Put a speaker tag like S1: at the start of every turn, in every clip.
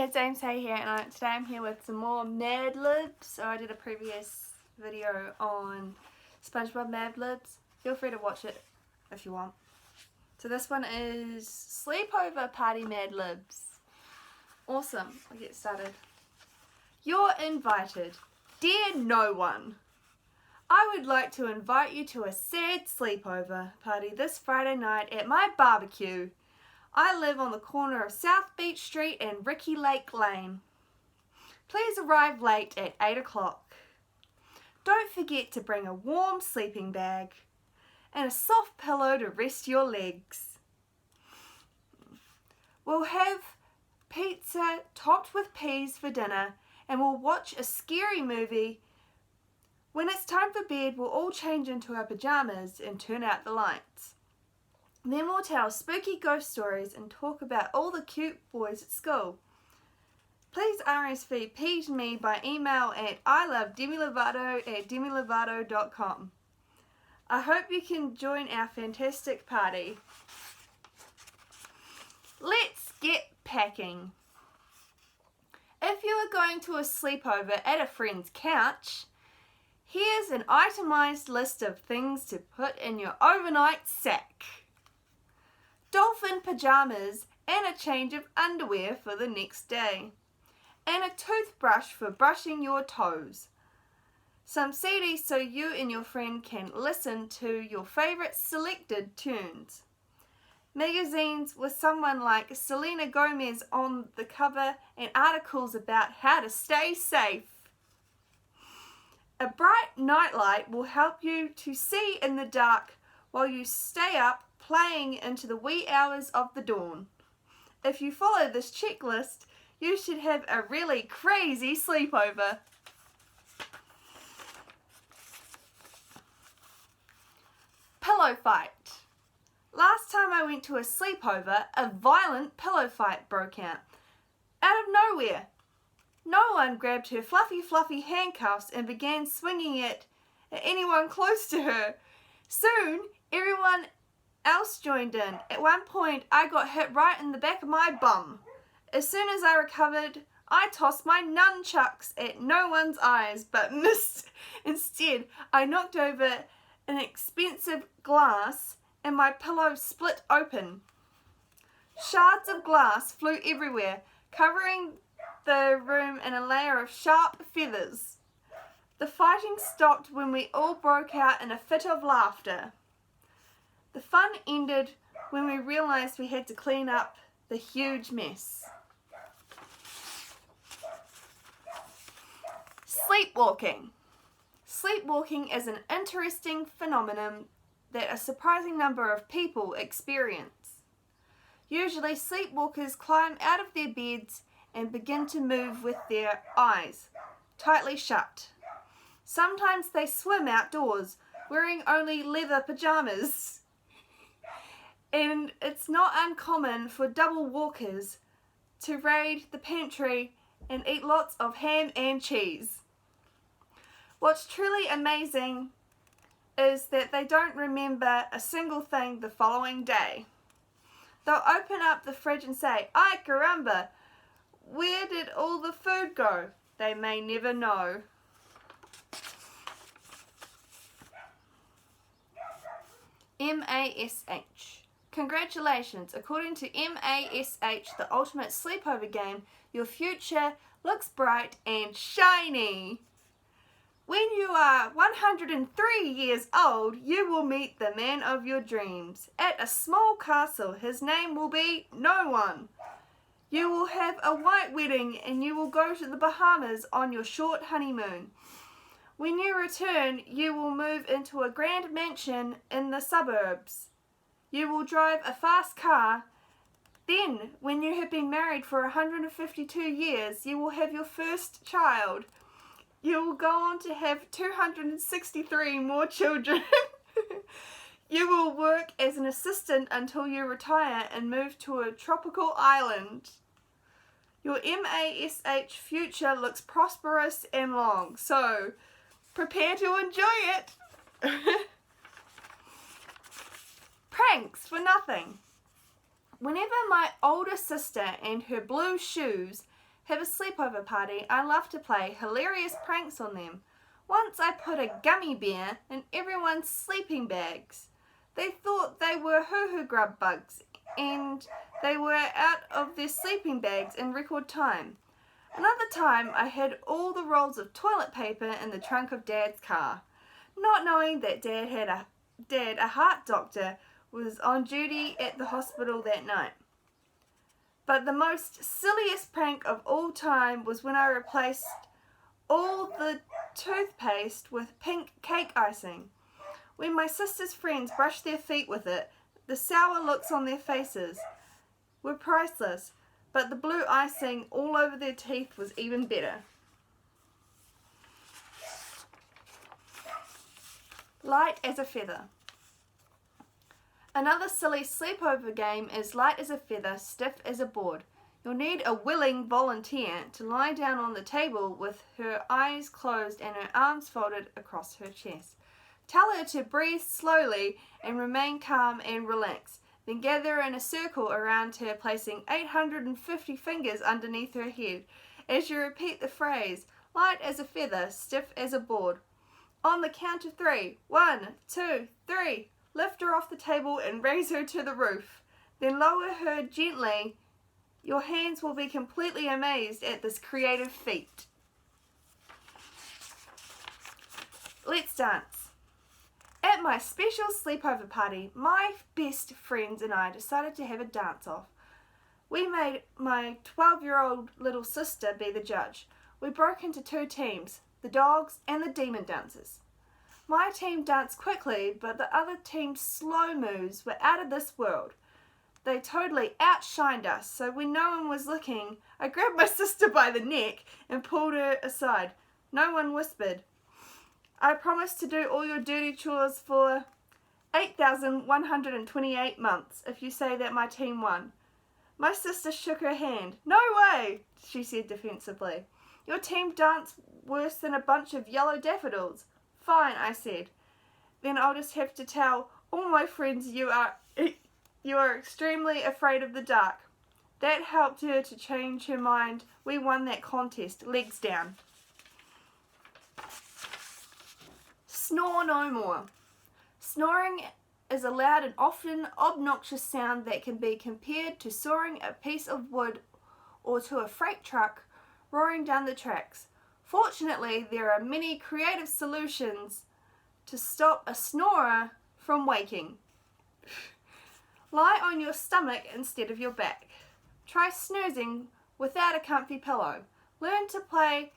S1: Hey, it's James Hay here, and today I'm here with some more Mad Libs. So I did a previous video on SpongeBob Mad Libs. Feel free to watch it if you want. So this one is Sleepover Party Mad Libs. Awesome. I'll get started. You're invited. Dear no one, I would like to invite you to a sad sleepover party this Friday night at my barbecue. I live on the corner of South Beach Street and Ricky Lake Lane. Please arrive late at 8 o'clock. Don't forget to bring a warm sleeping bag and a soft pillow to rest your legs. We'll have pizza topped with peas for dinner, and we'll watch a scary movie. When it's time for bed, we'll all change into our pajamas and turn out the lights. Then we'll tell spooky ghost stories and talk about all the cute boys at school. Please RSVP to me by email at ilovedemilovato@demilovato.com. I hope you can join our fantastic party. Let's get packing. If you are going to a sleepover at a friend's couch, here's an itemized list of things to put in your overnight sack. Dolphin pajamas and a change of underwear for the next day, and a toothbrush for brushing your toes. Some CDs so you and your friend can listen to your favorite selected tunes. Magazines with someone like Selena Gomez on the cover and articles about how to stay safe. A bright nightlight will help you to see in the dark while you stay up playing into the wee hours of the dawn. If you follow this checklist, you should have a really crazy sleepover. Pillow fight. Last time I went to a sleepover, a violent pillow fight broke out of nowhere. No one grabbed her fluffy handcuffs and began swinging it at anyone close to her. Soon, everyone else joined in. At one point, I got hit right in the back of my bum. As soon as I recovered, I tossed my nunchucks at no one's eyes, but missed. Instead, I knocked over an expensive glass and my pillow split open. Shards of glass flew everywhere, covering the room in a layer of sharp feathers. The fighting stopped when we all broke out in a fit of laughter. The fun ended when we realized we had to clean up the huge mess. Sleepwalking. Sleepwalking is an interesting phenomenon that a surprising number of people experience. Usually, sleepwalkers climb out of their beds and begin to move with their eyes tightly shut. Sometimes they swim outdoors, wearing only leather pajamas. And it's not uncommon for double walkers to raid the pantry and eat lots of ham and cheese. What's truly amazing is that they don't remember a single thing the following day. They'll open up the fridge and say, "Ay caramba, where did all the food go?" They may never know. MASH. Congratulations! According to MASH, the ultimate sleepover game, your future looks bright and shiny. When you are 103 years old, you will meet the man of your dreams. At a small castle, his name will be No One. You will have a white wedding and you will go to the Bahamas on your short honeymoon. When you return, you will move into a grand mansion in the suburbs. You will drive a fast car. Then, when you have been married for 152 years, you will have your first child. You will go on to have 263 more children. You will work as an assistant until you retire and move to a tropical island. Your MASH future looks prosperous and long, so prepare to enjoy it. Pranks for nothing. Whenever my older sister and her blue shoes have a sleepover party, I love to play hilarious pranks on them. Once I put a gummy bear in everyone's sleeping bags. They thought they were hoo-hoo grub bugs and they were out of their sleeping bags in record time. Another time I hid all the rolls of toilet paper in the trunk of Dad's car, not knowing that Dad, a heart doctor, was on duty at the hospital that night. But the most silliest prank of all time was when I replaced all the toothpaste with pink cake icing. When my sister's friends brushed their feet with it, the sour looks on their faces were priceless, but the blue icing all over their teeth was even better. Light as a feather. Another silly sleepover game is light as a feather, stiff as a board. You'll need a willing volunteer to lie down on the table with her eyes closed and her arms folded across her chest. Tell her to breathe slowly and remain calm and relaxed. Then gather in a circle around her, placing 850 fingers underneath her head as you repeat the phrase, light as a feather, stiff as a board. On the count of 3, 1, 2, 3, lift her off the table and raise her to the roof. Then lower her gently. Your hands will be completely amazed at this creative feat. Let's dance. At my special sleepover party, my best friends and I decided to have a dance-off. We made my 12-year-old little sister be the judge. We broke into 2 teams, the dogs and the demon dancers. My team danced quickly, but the other team's slow moves were out of this world. They totally outshined us, so when no one was looking, I grabbed my sister by the neck and pulled her aside. No one whispered. I promise to do all your dirty chores for 8,128 months if you say that my team won. My sister shook her hand. No way, she said defensively. Your team danced worse than a bunch of yellow daffodils. Fine, I said. Then I'll just have to tell all my friends you are extremely afraid of the dark. That helped her to change her mind. We won that contest. Legs down. Snore no more. Snoring is a loud and often obnoxious sound that can be compared to sawing a piece of wood or to a freight truck roaring down the tracks. Fortunately, there are many creative solutions to stop a snorer from waking. Lie on your stomach instead of your back. Try snoozing without a comfy pillow. Learn to play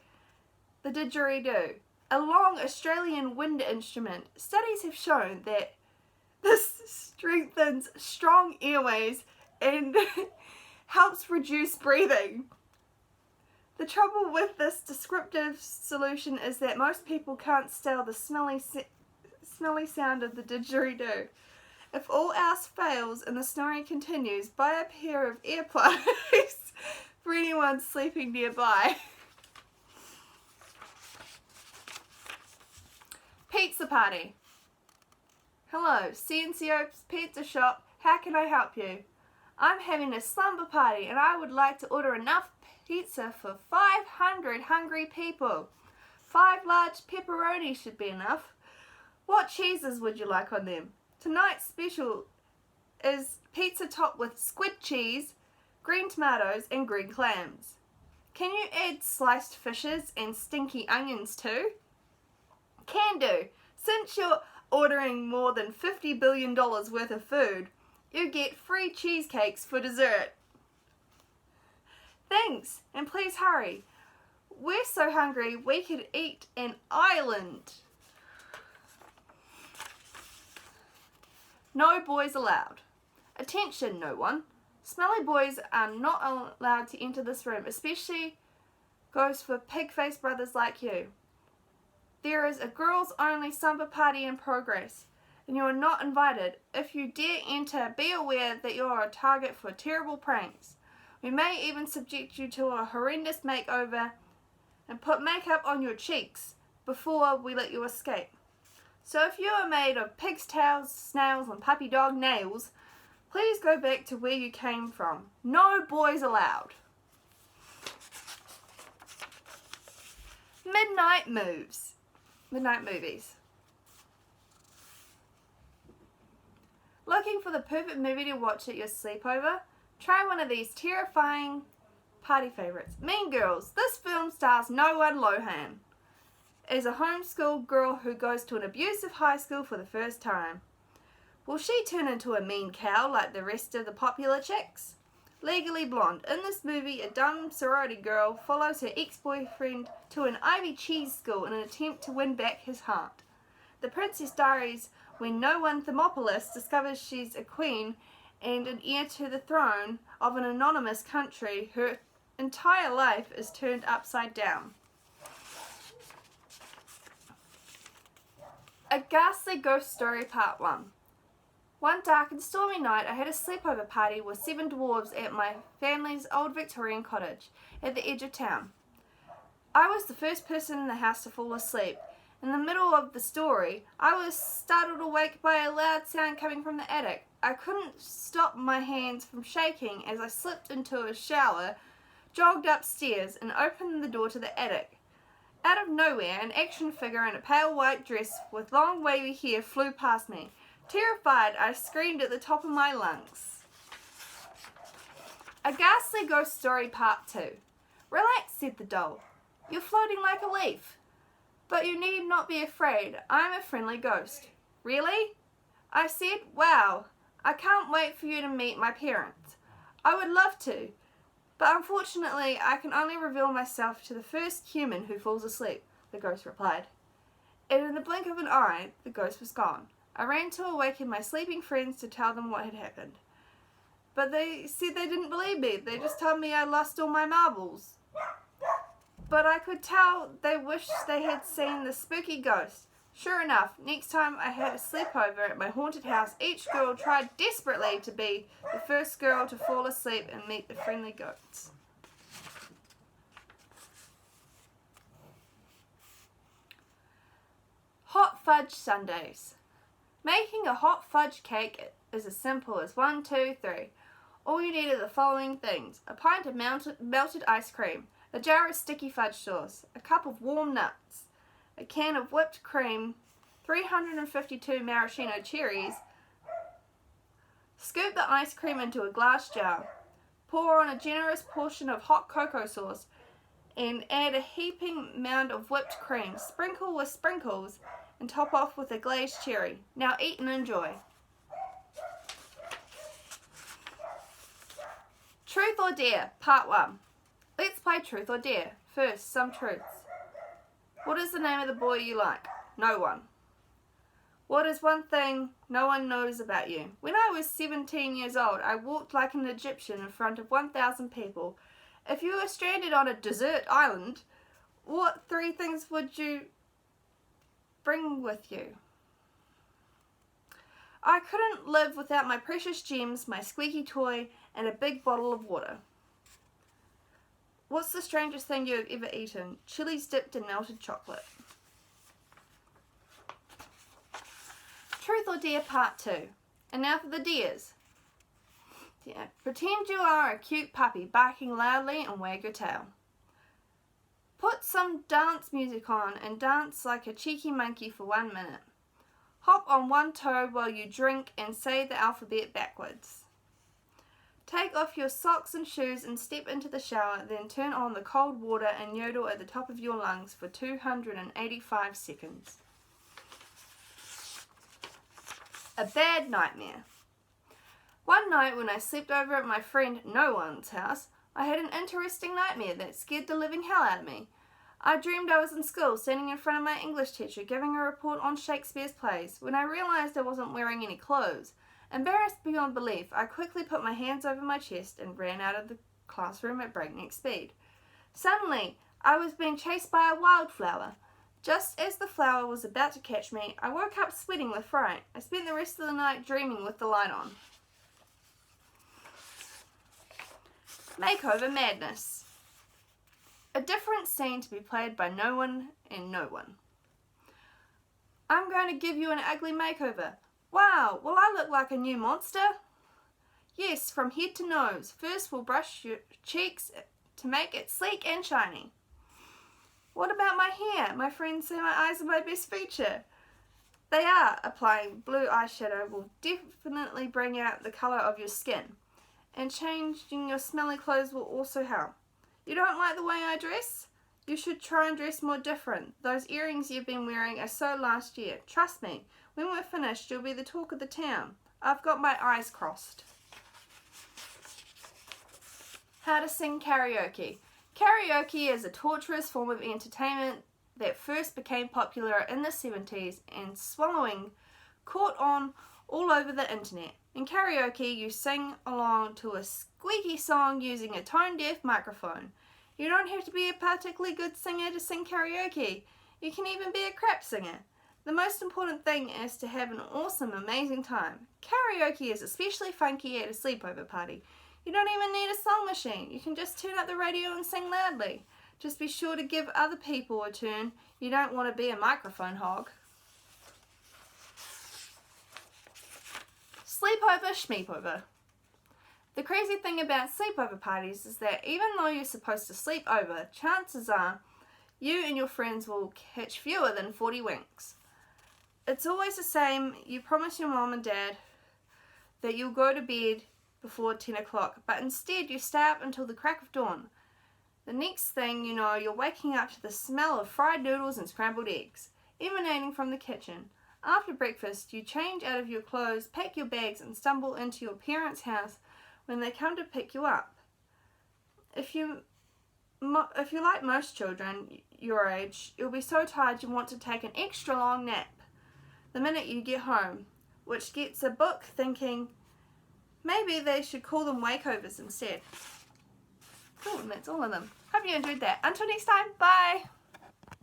S1: the didgeridoo, a long Australian wind instrument. Studies have shown that this strengthens strong airways and helps reduce breathing. The trouble with this descriptive solution is that most people can't stand the smelly sound of the didgeridoo. If all else fails and the snoring continues, buy a pair of earplugs for anyone sleeping nearby. Pizza party. Hello, CNCO's Pizza Shop. How can I help you? I'm having a slumber party and I would like to order enough pizza for 500 hungry people. 5 large pepperoni should be enough. What cheeses would you like on them? Tonight's special is pizza topped with squid cheese, green tomatoes and green clams. Can you add sliced fishes and stinky onions too? Can do. Since you're ordering more than $50 billion worth of food, you get free cheesecakes for dessert. Thanks, and please hurry. We're so hungry we could eat an island. No boys allowed. Attention, no one. Smelly boys are not allowed to enter this room, especially goes for pig-faced brothers like you. There is a girls-only slumber party in progress, and you are not invited. If you dare enter, be aware that you are a target for terrible pranks. We may even subject you to a horrendous makeover and put makeup on your cheeks before we let you escape. So if you are made of pig's tails, snails and puppy dog nails, please go back to where you came from. No boys allowed. Midnight movies. Looking for the perfect movie to watch at your sleepover? Try one of these terrifying party favorites. Mean Girls. This film stars Noah Lohan as a homeschooled girl who goes to an abusive high school for the first time. Will she turn into a mean cow like the rest of the popular chicks? Legally Blonde. In this movie, a dumb sorority girl follows her ex-boyfriend to an Ivy Cheese school in an attempt to win back his heart. The Princess Diaries, when Noah Thermopolis discovers she's a queen and an heir to the throne of an anonymous country, her entire life is turned upside down. A Ghastly Ghost Story Part 1. One dark and stormy night, I had a sleepover party with 7 dwarves at my family's old Victorian cottage at the edge of town. I was the first person in the house to fall asleep. In the middle of the story, I was startled awake by a loud sound coming from the attic. I couldn't stop my hands from shaking as I slipped into a shower, jogged upstairs, and opened the door to the attic. Out of nowhere, an action figure in a pale white dress with long wavy hair flew past me. Terrified, I screamed at the top of my lungs. A Ghastly Ghost Story Part 2. Relax, said the doll. You're floating like a leaf. But you need not be afraid. I'm a friendly ghost. Really? I said, wow, I can't wait for you to meet my parents. I would love to, but unfortunately I can only reveal myself to the first human who falls asleep, the ghost replied. And in the blink of an eye, the ghost was gone. I ran to awaken my sleeping friends to tell them what had happened. But they said they didn't believe me. They just told me I lost all my marbles. But I could tell they wished they had seen the spooky ghost. Sure enough, next time I had a sleepover at my haunted house, each girl tried desperately to be the first girl to fall asleep and meet the friendly ghosts. Hot fudge sundaes. Making a hot fudge cake is as simple as 1, 2, 3. All you need are the following things: a pint of melted ice cream, a jar of sticky fudge sauce, a cup of warm nuts, a can of whipped cream, 352 maraschino cherries. Scoop the ice cream into a glass jar. Pour on a generous portion of hot cocoa sauce and add a heaping mound of whipped cream. Sprinkle with sprinkles and top off with a glazed cherry. Now eat and enjoy. Truth or Dare, Part 1. Let's play Truth or Dare. First, some truths. What is the name of the boy you like? No one. What is one thing no one knows about you? When I was 17 years old, I walked like an Egyptian in front of 1,000 people. If you were stranded on a desert island, what 3 things would you bring with you? I couldn't live without my precious gems, my squeaky toy, and a big bottle of water. What's the strangest thing you have ever eaten? Chilies dipped in melted chocolate. Truth or Dare Part 2. And now for the dares. Yeah. Pretend you are a cute puppy barking loudly and wag your tail. Put some dance music on and dance like a cheeky monkey for 1 minute. Hop on one toe while you drink and say the alphabet backwards. Take off your socks and shoes and step into the shower, then turn on the cold water and yodel at the top of your lungs for 285 seconds. A bad nightmare. One night when I slept over at my friend No One's house, I had an interesting nightmare that scared the living hell out of me. I dreamed I was in school, standing in front of my English teacher, giving a report on Shakespeare's plays. When I realized I wasn't wearing any clothes, embarrassed beyond belief, I quickly put my hands over my chest and ran out of the classroom at breakneck speed. Suddenly, I was being chased by a wildflower. Just as the flower was about to catch me, I woke up sweating with fright. I spent the rest of the night dreaming with the light on. Makeover Madness. A different scene to be played by no one and no one. I'm going to give you an ugly makeover. Wow, will I look like a new monster? Yes, from head to nose. First we'll brush your cheeks to make it sleek and shiny. What about my hair? My friends say my eyes are my best feature. They are. Applying blue eyeshadow will definitely bring out the colour of your skin. And changing your smelly clothes will also help. You don't like the way I dress? You should try and dress more different. Those earrings you've been wearing are so last year. Trust me, when we're finished, you'll be the talk of the town. I've got my eyes crossed. How to sing karaoke. Karaoke is a torturous form of entertainment that first became popular in the 70s and swallowing caught on all over the internet. In karaoke, you sing along to a squeaky song using a tone-deaf microphone. You don't have to be a particularly good singer to sing karaoke. You can even be a crap singer. The most important thing is to have an awesome, amazing time. Karaoke is especially funky at a sleepover party. You don't even need a song machine. You can just turn up the radio and sing loudly. Just be sure to give other people a turn. You don't want to be a microphone hog. Sleepover, schmeepover. The crazy thing about sleepover parties is that even though you're supposed to sleep over, chances are you and your friends will catch fewer than 40 winks. It's always the same. You promise your mom and dad that you'll go to bed before 10 o'clock, but instead you stay up until the crack of dawn. The next thing you know, you're waking up to the smell of fried noodles and scrambled eggs emanating from the kitchen. After breakfast, you change out of your clothes, pack your bags, and stumble into your parents' house when they come to pick you up. If you like most children your age, you'll be so tired you want to take an extra long nap the minute you get home, which gets a book thinking maybe they should call them wakeovers instead. Cool, and that's all of them. Hope you enjoyed that. Until next time, bye!